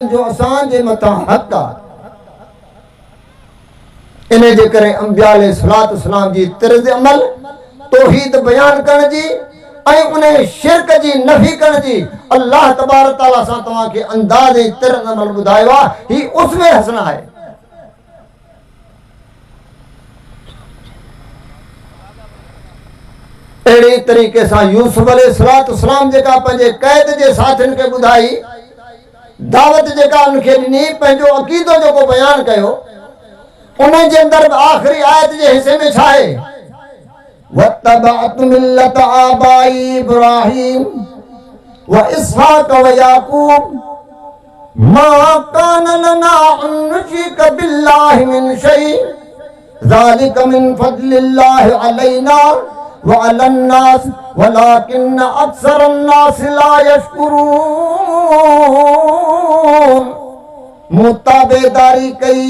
जो असां जे मथां हक़ आहे। इन जे करे अंबिया अलैहिस्सलाम जी तर्ज़ अमल तौहीद बयान करण जी ऐं उन शिरक जी नफ़ी करण जी अल्लाह तबारक तआला सां तव्हांखे अंदाज़ ऐं तर्ज़ अमल ॿुधायो आहे। ही उसवे हसना आहे। अहिड़े तरीक़े सां यूसुफ अलैहिस्सलाम जेका पंहिंजे क़ैद जे साथियुनि खे ॿुधाई, दावत जेका उनखे ॾिनी, पंहिंजो अक़ीदो जेको बयान कयो, उन जे अंदरि आख़िरी आयत जे हिसे में छा आहे? वत्तबअतु मिल्लत आबाई इब्राहीम व इसहाक व याकूब मा कान लना अन नुश्रिक बिल्लाहि मिन शै ज़ालिक मिन फज़लिल्लाहि अलैना व अलन नास वलाकिन अक्सरन नास ला यशकुरून। मुताबेदारी कई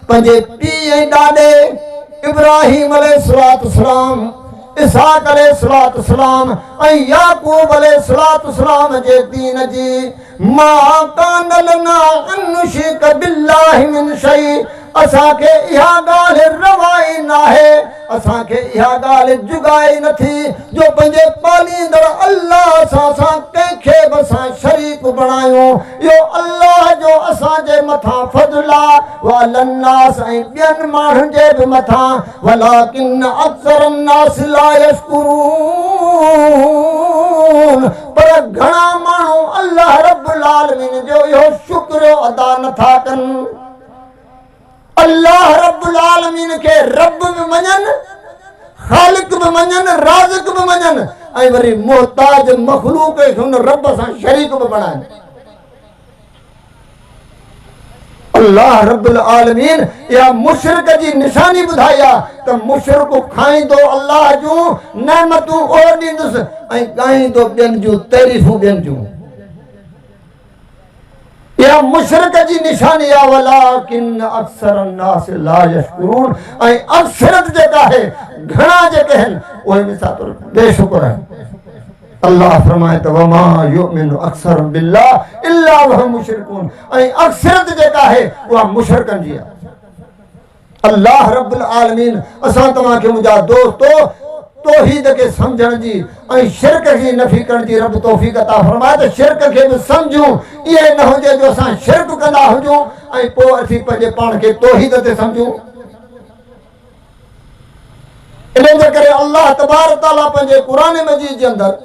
पंहिंजे पीउ ऐं ॾाॾे इब्राहीम अलैहिस्सलाम, इसहाक अलैहिस्सलाम ऐं याकूब अलैहिस्सलाम जे दीन जी। मा कान लना अन नुश्रिक बिल्लाहि मिन शै, असांखे इहा ॻाल्हि रवाई नाहे, असांखे इहा ॻाल्हि जुगाई नथी जो पंहिंजे पालींदड़ अल्लाह सां असां कंहिंखे बि असां शरीक बणायूं। इहो अल्लाह जो असांजे मथां फज़ल आहे। वअलन नास ऐं ॿियनि माण्हुनि जे बि मथां, वलाकिन अक्सरन नास ला यशकुरून, पर घणा माण्हू अल्लाह रब्बुल आलमीन जो इहो शुक्र अदा नथा कनि। अल्लाह रब्बुल आलमीन खे रब बि मञनि, ख़ालिक बि मञनि, राज़िक बि मञनि ऐं वरी मुहताज मखलूक खे हुन रब सां शरीक बि बणाइनि। अल्लाह रब्बुल आलमीन इहा मुशरिक जी निशानी ॿुधाई आहे त मुशरिक खाईंदो अल्लाह जूं नेमतूं उहो ॾींदुसि ऐं ॻाईंदो ॿियनि जूं तारीफ़ूं ॿियनि जूं। यह मुशरिक जी निशानी आहे। वलाकिन अक्सर नास ला यशकुरून, ऐं अक्सरत जेका है, घणा जेके आहिनि उहे मिसाल बेशुक्र आहिनि। अल्लाह फरमाए त वमा युमिनु अक्सर बिल्लाह इल्ला वहुम मुशरिकून, ऐं अक्सरत जेका है उहा मुशरिकनि जी आहे। अल्लाह रब्बुल आलमीन असां तव्हांखे मुंहिंजा दोस्तो तौहीद के समझण जी ऐं शिरक की नफ़ी करण जी रब तौफ़ीक़ अता फरमाए त शिरक के भी समझूं। ये न हुजे जो असां शिरक कंदा हुजूं ऐं पोइ असीं पंहिंजे पाण खे तौहीद ते समझूं। इन जे करे अल्लाह तबारक तआला पंहिंजे क़ुरान मजीद जे अंदरि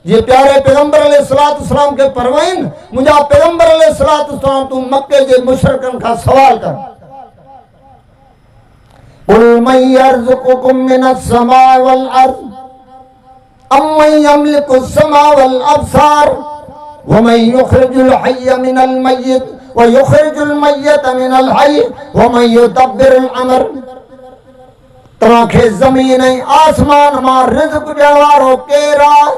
जे प्यारे पैगंबर अलैहिस्सलाम खे फरमाइन, मुंहिंजा पैगंबर अलैहिस्सलाम तूं मक्के जे मुशरिकनि खां सवाल कर। कुल मन यर्ज़ुकुकुम मिनस समाइ वल अर्ज़ अम्मन यमलिकुस समाअ वल अब्सार वमन युखरिजुल हय्य मिनल मय्यित व युखरिजुल मय्यित मिनल हय्य वमन युदब्बिरुल अमर। तव्हांखे ज़मीन ऐं आसमान मां रिज़्क़ ॾियण वारो केरु आहे?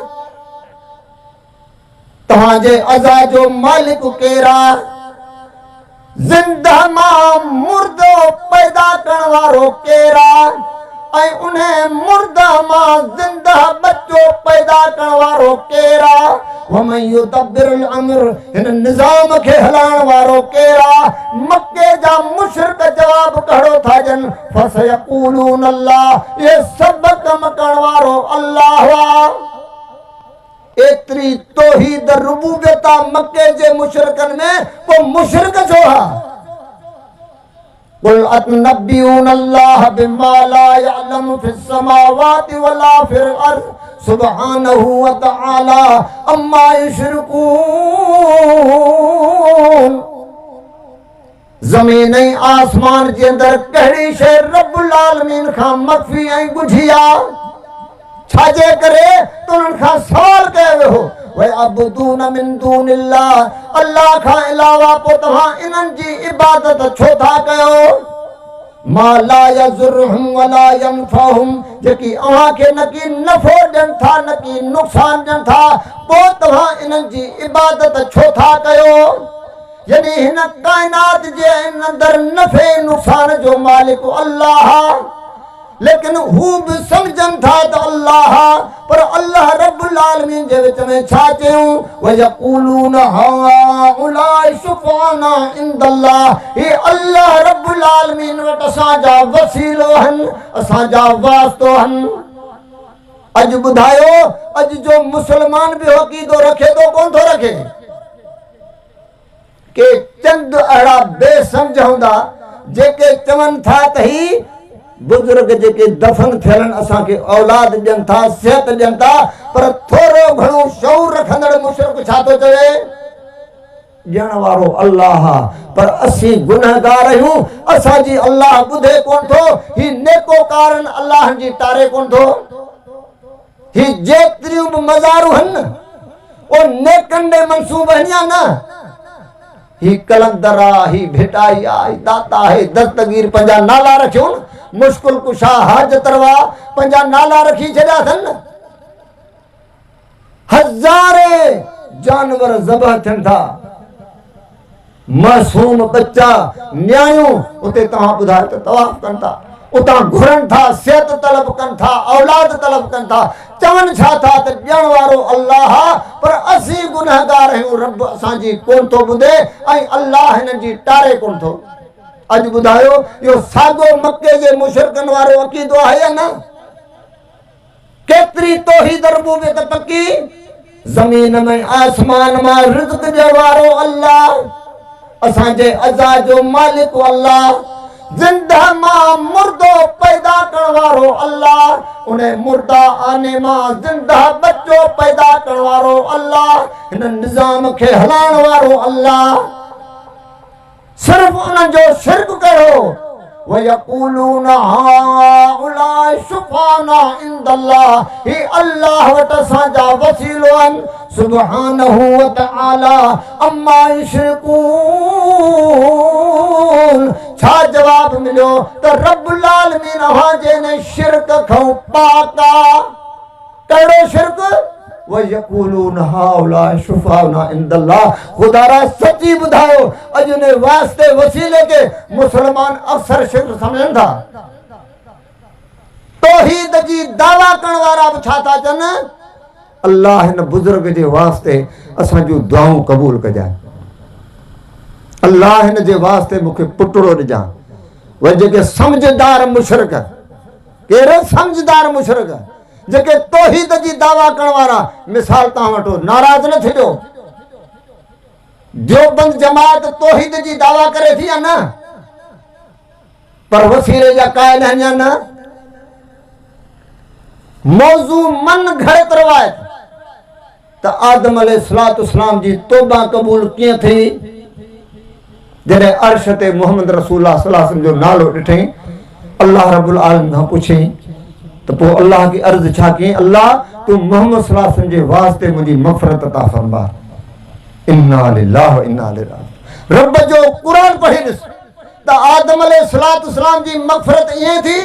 तव्हांजे अज़ा जो मालिक केरु आहे? ज़िंदा मां मुर्दो पैदा करण वारो केरु आहे? ऐं उन मुर्दा मां ज़िंदा बच्चो पैदा करण वारो केरु आहे? वमन युदब्बिरुल अम्र, हिन निज़ाम खे हलाइण वारो केरु आहे? मक्के जा मुशरिक जवाब कहिड़ो था ॾियनि? फसयक़ूलून अल्लाह, इहे सभु कम करण वारो अल्लाह आहे। एतरी तौहीद रुबूबियत मक्के जे मुशरिकनि में, पोइ मुशरिक छो आहे? कुल अतनब्बिऊन अल्लाह बिमा ला यअलमु फिस समावाति वला फिल अर्ज़ सुब्हानहु व तआला अम्मा युशरिकून। ज़मीन ऐं आसमान जे अंदरि कहिड़ी शइ रब्बुल आलमीन खां मख़फ़ी ऐं ॻुझी आहे? छाजे करे त उन्हनि खां सवाल कयो वियो वे अबदून मिन दूनिल्लाह, अल्लाह खां अलावा पोइ तव्हां इन्हनि जी इबादत छो था कयो? मा ला यज़ुरहुम वला यनफहुम, जेकी अव्हांखे न की नफ़ो ॾियनि था न की नुक़सान ॾियनि था, पोइ तव्हां इन्हनि जी इबादत छो था कयो? यानी हिन काइनात जे अंदरि नफ़े नुक़सान जो मालिक अल्लाह, लेकिन हू भी समझन था तो अल्लाह, पर अल्लाह रब्बुल आलमीन जे विच में छा चयूं? वयक़ूलून हाउलाए शुफाना इंदल्लाह, ये अल्लाह रब्बुल आलमीन वट असांजा वसीलो हन, असांजा वास्तो हन। अज बुधायो, अज जो मुसलमान भी अक़ीदो रखे तो कौन थो रखे के चंद अड़ा बेसमझ हूंदा जेके चवन था त ही बुजुर्ग जेके दफन थियन असा के औलाद ॾियनि था, सेहत ॾियनि था, पर थोरो घणो शऊर रखंदड़ मुशरिक छा थो चवे ॼण वारो अल्लाह, पर असी गुनहगार आहियूं, असांजी अल्लाह ॿुधे कोन थो। ही नेकोकारन अल्लाह जी टारे कोन थो। ही जेतिरियूं बि मज़ारूं आहिनि ओ नेकनि ॾे मंसूब आहिनि या न? ही कलंदर आ, ही भेटाई आ, ही दाता है, दस्तगीर पंहिंजा नाला रखियो न, मुश्किल कुशा हाजत रवा पंहिंजा नाला रखी छॾिया अथनि। हज़ारे जानवर ज़बह थियनि था, मासूम बच्चा न्याणियूं उते तव्हां ॿुधायो त तवाफ़ कनि था, उतां घुरनि था, सेहत तलब कनि था, औलाद तलब कनि था, चवनि छा था त ॾियण वारो अल्लाह, पर असीं गुनहगार आहियूं, रब असांजी कोन थो ॿुधे ऐं अल्लाह हिननि जी टारे कोन थो। अॼु ॿुधायो इहो साॻो मके जे मुशरिकनि वारो अक़ीदो आहे या न? केतिरी तौहीद रुबूबियत पकी, ज़मीन में आसमान मां रिज़्क़ ॾियण वारो अल्लाह, असांजे अज़ा जो मालिक अल्लाह, जिंदा मां मुर्दो पैदा करण वारो अल्लाह, उन मुर्दा आने मां जिंदा बच्चो पैदा करण वारो अल्लाह, हिन निज़ाम खे हलाइण वारो अल्लाह। सिर्फ उन जो शिरक करो। वयक़ूलून हाउलाए शुफाना इंदल्लाह, ही अल्लाह वट असांजा वसीलो आहिनि, सुब्हानहू व तआला अम्मा युशरिकून। छा जवाब मिलियो त रब्बुल आलमीन अव्हांजे ने शिरक खां पाक आहे। कहिड़ो शिरक? वयक़ूलून हाउलाए शुफाना इंदल्लाह। खुदारा सची ॿुधायो, अॼु ने वास्ते वसीले के मुसलमान अक्सर शिरक सम्झनि था। तौहीद जी दावा करण वारा बि छा था चवनि, अल्लाह हिन बुज़ुर्ग जे वास्ते असांजूं दुआऊं क़बूल कजांइ, अल्लाह हिन जे वास्ते मूंखे पुटड़ो ॾिजां। वरी जेके समझदार मुशरिक, कहिड़े समझदार मुशरिक जेके तौहीद जी दावा करण वारा, मिसाल तव्हां वठो, नाराज़ न थिजो, देवबंद जमात तौहीद जी दावा करे थी या न, पर वसीले जा क़ाइल आहिनि या न? मौज़ू मन घड़त रवायत त आदम अलैहिस्सलाम जी तौबा क़बूल कीअं थी जॾहिं अर्श ते मोहम्मद रसूलुल्लाह सल्लल्लाहु अलैहि वसल्लम जो नालो ॾिठईं, अल्लाह रब्बुल आलमीन खां पुछईं तो पोइ अल्लाह की अर्ज़ छा कयईं, अल्लाह तू मोहम्मद सल्लल्लाहु अलैहि वसल्लम जे वास्ते मुंहिंजी मग़फ़िरत अता फरमा। इन्ना लिल्लाहि व इन्ना इलैहि राजिऊन। रब जो क़ुरान पढ़ी ॾिस त आदम अलैहिस्सलाम जी मग़फ़िरत ईअं थी।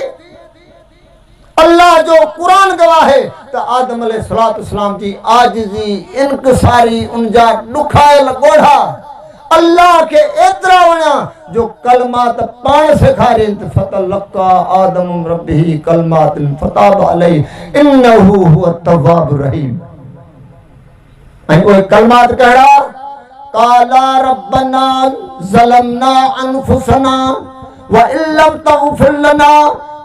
अल्लाह जो क़ुरान गवाह है त आदम अलैहिस्सलाम जी आजिज़ी, इनकिसारी, उनजा ॾुखायल ॻोढ़ा अल्लाह के एतिरा वणिया जो कलमात पाण सेखारियनि त फतलक़ा आदम रब्बिही कलमातिन फताब अलैहि इन्नहू हुव तव्वाबुर रहीम। ऐं उहे कलमात कहिड़ा? काला रब्बना ज़लमना अनफुसना व इल्लम तग़फिर लना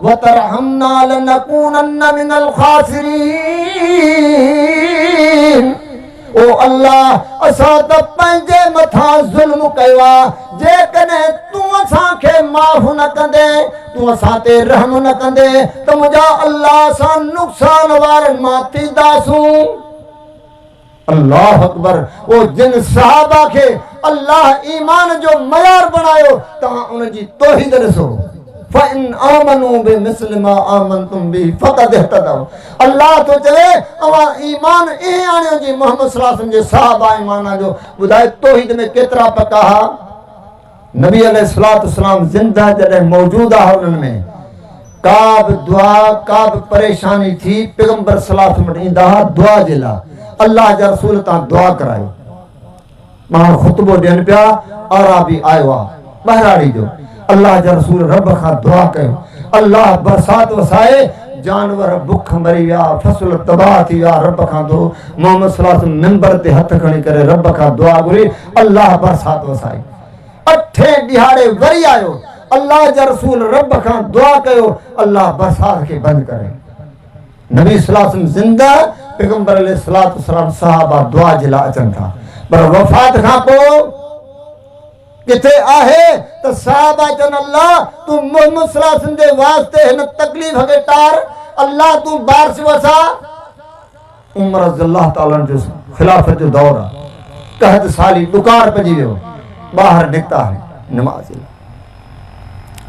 व तरहमना लनकूनन्न मिनल ख़ासिरीन। ओ अल्लाह, असां त पंहिंजे मथां ज़ुल्म कयो आहे, जेकॾहिं तूं असांखे माफ़ न कंदे, तूं असां ते रहम न कंदे त मुंहिंजा अल्लाह असां नुक़सान वारनि मां थींदासूं। अल्लाह अकबर। ओ जिन सहाबा खे अल्लाह ईमान जो मयार बणायो, तव्हां उन जी तौहीद ॾिसो। फ़इन आमनू बिमिस्ल मा आमनतुम बिही फ़क़द इह्तदव। अल्लाह तो चवे अवां ईमान ईअं आणियो जी मोहम्मद सल्लल्लाहु अलैहि वसल्लम जे सहाबा ईमान जो ॿुधाए तौहीद में केतिरा पका हा। नबी अलैहिस्सलाम ज़िंदा जॾहिं मौजूद आहे, उन्हनि में का बि दुआ, का बि परेशानी थी, पैगंबर सल्लल्लाहु अलैहि वसल्लम ईंदा हुआ दुआ जे लाइ। अल्लाह जा रसूल तां दुआ करायो। माण्हू ख़ुतबो ॾियनि पिया, आराबी आयो आहे ॿहिराड़ी जो, अल्लाह जा रसूल रब खां दुआ कयो, अल्लाह बरसात वसाए, जानवर बुख मरी विया, फसल तबाह थी विया। रब खां दो मोहम्मद सल्लल्लाहु अलैहि वसल्लम मिंबर ते हथ खणी करे रब खां दुआ घुरी, अल्लाह बरसात वसाई। 8 ॾिहाड़े वरी आयो, अल्लाह जा रसूल रब खां दुआ कयो, अल्लाह बरसात खे बंदि करे। नबी सल्लल्लाहु अलैहि वसल्लम ज़िंदा, पैगंबर अलैहिस्सलातु वस्सलाम सहाबा दुआ जे लाइ अचनि था। पर वफ़ात खां पोइ किथे आहे त सहाबा चवनि, अल्लाह तूं मोहम्मद सल्लल्लाहु अलैहि वसल्लम जे वास्ते हिन तकलीफ़ खे टार, अल्लाह तूं बारिश वसा। उमर रज़ियल्लाहु ताला जो खिलाफत जो दौर आहे, कहत साली ॾुकार पइजी वियो, ॿाहिरि निकिता है नमाज़।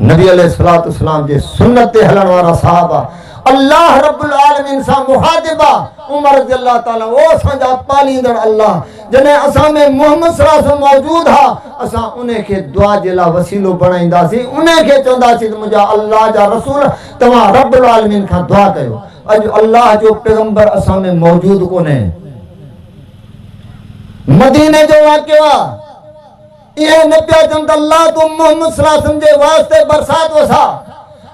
नबी अलैहिस्सलातु वस्सलाम जे सुन्नत ते हलण वारा सहाबा अल्लाह रब्बुल आलमीन सां मुखातिबा। उमर रज़ियल्लाहु ताला ओ असांजा पालींदड़ अल्लाह, जॾहिं असां में मोहम्मद सल्लल्लाहु अलैहि वसल्लम मौजूद हा, असां उन खे दुआ जे लाइ वसीलो बणाईंदासीं, उन खे चवंदासीं त मुंहिंजा अल्लाह जा रसूल तव्हां रब्बुल आलमीन खां दुआ कयो। अॼु अल्लाह जो पैगंबर असां में मौजूद कोन्हे। मदीने जो वाक़ियो आहे, इहे न पिया चवनि त अल्लाह तूं मोहम्मद सल्लल्लाहु अलैहि वसल्लम जे वास्ते बरसात वसा।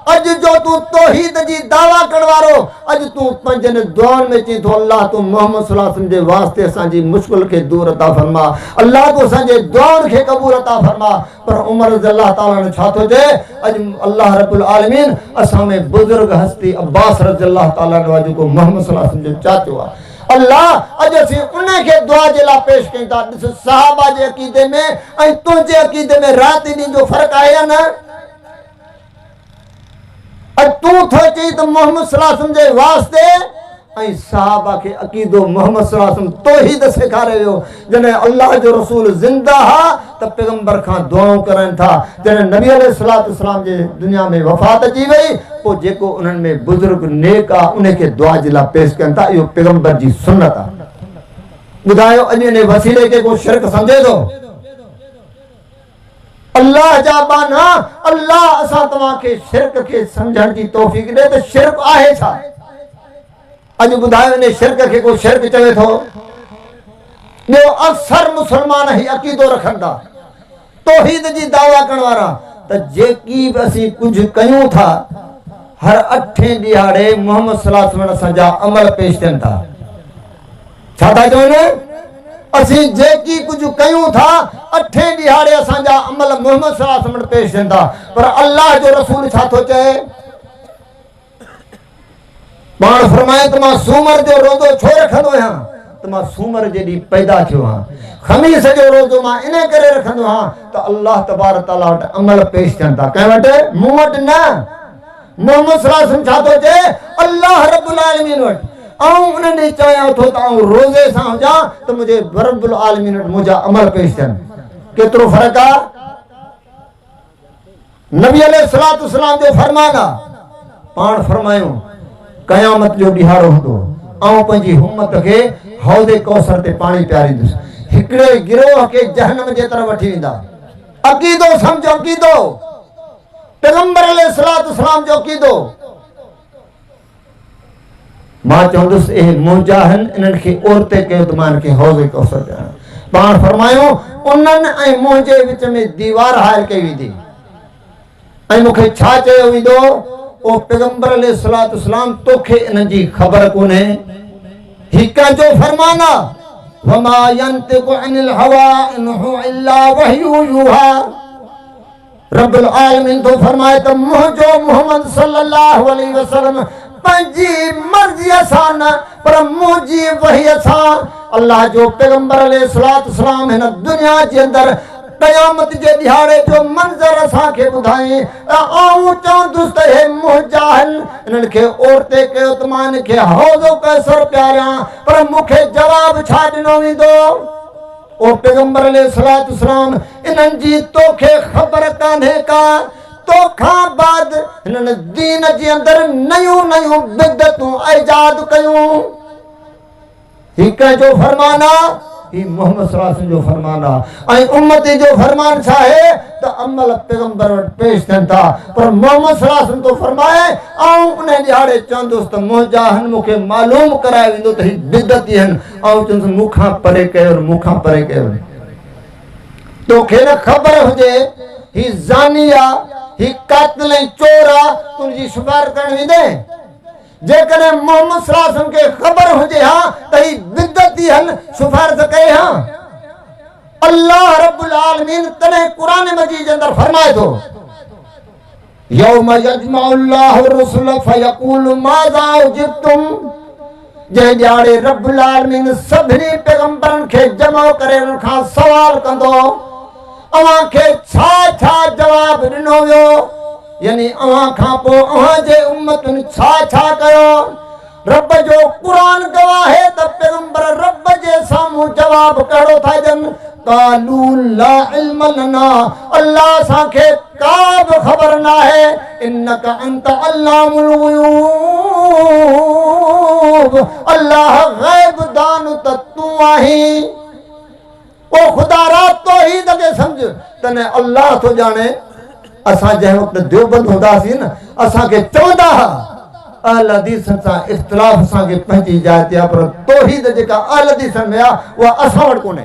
अॼु जो तूं तौहीद जी दावा करण वारो, अॼु तूं पंजनि दुआनि में चई थो अल्लाह तूं मोहम्मद सल्लल्लाहु अलैहि वसल्लम जे वास्ते असांजी मुश्किल खे दूर अता फरमा, अल्लाह तूं असांजे दुआनि खे क़बूल अता फरमा। पर उमर रज़ियल्लाहु ताला ने छा थो चए, अॼु अल्लाह रब्बुल आलमीन असां में बुज़ुर्ग हस्ती अब्बास रज़ियल्लाहु ताला ने जेको मोहम्मद सल्लल्लाहु अलैहि वसल्लम जो चाचो आहे, अल्लाह अॼु असीं उन खे दुआ जे लाइ पेश कयूं था। ॾिस सहाबा जे अक़ीदे में ऐं तुंहिंजे अक़ीदे में राति ॾींहं जो फ़र्क़ु आहे या न? तूं थो चई त मोहम्मद सल्लल्लाहु अलैहि वसल्लम जे वास्ते ऐं सहाबा खे अक़ीदो मोहम्मद सल्लल्लाहु अलैहि वसल्लम तौहीद सेखारे वियो। जॾहिं अल्लाह जो रसूल ज़िंदा हा त पैगंबर खां दुआऊं करनि था। जॾहिं नबी अलैहिस्सलातु वस्सलाम जे दुनिया में वफ़ात अची वई, पोइ जेको उन्हनि में बुज़ुर्ग नेक आहे उन खे दुआ जे लाइ पेश कनि था। इहो पैगंबर जी सुन्नत आहे। ॿुधायो अॼु इन वसीले खे को शिरक सम्झे थो? अल्लाह जा बाना, अल्लाह असां तव्हांखे शिरक खे सम्झण जी तौफ़ीक़ ॾे त शिरक आहे छा। अॼु ॿुधायो इन शिरक खे को शिरक चवे थो? ॿियो अक्सर मुस्लमान ही अक़ीदो रखनि था, तौहीद जी दावा करण वारा, त जेकी बि असीं कुझु कयूं था हर 8 ॾिहाड़े मोहम्मद सल्लल्लाहु अलैहि वसल्लम असांजा अमल पेश थियनि था। छा था चवनि? असीं जेकी कुझु कयूं था 8 ॾिहाड़े असांजा अमल मोहम्मद सल्लल्लाहु अलैहि वसल्लम पेश थियनि था। पर अल्लाह जो रसूल छा थो चए? पाण फरमाए त मां सूमर जो रोज़ो छो रखंदो आहियां, त मां सूमर जे ॾींहुं पैदा थियो आहियां। ख़मीस जो रोज़ो मां इन करे रखंदो आहियां त अल्लाह तबारक तआला वटि अमल पेश थियनि था, कंहिं वटि? मूं वटि न। मोहम्मद सल्लल्लाहु अलैहि वसल्लम छा थो चए? अल्लाह रब्बुल आलमीन वटि। ऐं उन्हनि चयां थो त आउं रोज़े सां हुजां त मुंहिंजे रब्बुल आलमीन वटि मुंहिंजा अमल पेश थियनि। केतिरो फ़र्क़ु आहे? नबी अलैहिस्सलातु वस्सलाम जो फरमान आहे, पाण फरमायूं क़यामत जो ॾिहाड़ो हूंदो, ऐं पंहिंजी उम्मत खे हौज़े कौसर ते पाणी पियारींदुसि, हिकिड़े गिरोह खे जहन्नम जे तरफ़ वठी वेंदा। अक़ीदो सम्झो, अक़ीदो पैगंबर अलैहिस्सलातु वस्सलाम जो अक़ीदो। मां चवंदुसि ए मुजाहिन इन्हनि खे औरते कयो त मां इन्हनि खे हौज़े कौसर ते आणां। पाण फरमायूं उन्हनि ऐं मुंहिंजे विच में दीवार हायल कई वेंदी ऐं मूंखे छा चयो वेंदो? ओ पैगंबर अलैहिस्सलातु वस्सलाम तोखे इन्हनि जी ख़बर कोन्हे, ही कंहिंजो फरमान आहे? वमा यंतिकु अनिल हवा इन हुवा इल्ला वहयु यूहा। रब्बुल आलमीन तो फरमाए त मुंहिंजो मोहम्मद सल्लल्लाहु अलैहि वसल्लम पंहिंजी मर्ज़ीअ सां न पर मुंहिंजी वहीअ सां अल्लाह जो पैगंबर अलैहिस्सलातु वस्सलाम हिन दुनिया जे अंदरि क़यामत जे ॾिहाड़े जो मंज़र असांखे ॿुधाई। ऐं चवंदुसि त हे मुजाहिल इन्हनि खे औरते कयो त मां इन्हनि खे हौज़ो कौसर पियारियां, पर मूंखे जवाबु छा ॾिनो वेंदो? ओ पैगंबर अलैहिस्सलातु वस्सलाम इन्हनि जी तोखे ख़बर कान्हे का? तोखां बाद हिननि दीन जे अंदरि नयूं नयूं बिदतूं ईजाद कयूं। ही कंहिंजो फरमान आहे? ही मोहम्मद सल्लल्लाहु अलैहि वसल्लम जो फरमान आहे। ऐं उम्मत जो फरमान छा आहे त अमल पैगंबर वटि पेश थियनि था। पर मोहम्मद सल्लल्लाहु अलैहि वसल्लम तो फरमाए ऐं उन ॾिहाड़े चवंदुसि त मुंहिंजा हिन मूंखे मालूम कराए वेंदो त ही बिदती आहिनि, ऐं चवंदुसि मूंखां परे कयो, मूंखां परे कयो। तोखे न ख़बर हुजे ही ज़ानी आहे, ही कातिल ऐं चोर आहे, तुंहिंजी सिफ़ारिश करणु वेंदे? जेकॾहिं मोहम्मद सल्लल्लाहु अलैहि वसल्लम खे ख़बर हुजे हा त ही बिदत थी हल सिफारिश कए हा अल्लाह रब्बुल आलमीन तने कुरान मजीद के अंदर फरमाए थो यौम यजमाउल्लाहु रसूल फयक़ूलु माज़ा उजिबतुम जे ॾियारे रब्बुल आलमीन सभिनी पैगंबरनि खे जमा करे उन खां सवाल कंदो अवां खे छा छा जवाब ॾिनो वियो यानी अवां खां पोइ अवां जे उम्मतुनि छा छा कयो रब जो कुरान गवाह है त पैगंबर रब जे साम्हूं जवाब कहिड़ो था ॾियनि क़ालू ला इल्म लना अल्लाह असांखे का बि ख़बर न आहे इन्नका अंत अल्लामुल ग़ुयूब अल्लाह ग़ैब दान त तूं आहीं ओ खुदा रा तौहीद खे सम्झ तने अल्लाह थो ॼाणे असां जंहिं वक़्तु देवबंद हूंदासीं न असांखे चवंदा हुआ अहल हदीसनि सां इख़्तिलाफ़ असांखे पंहिंजी जाइ ते आहे पर तौहीद जेका अहल हदीसनि में आहे उहा असां वटि कोन्हे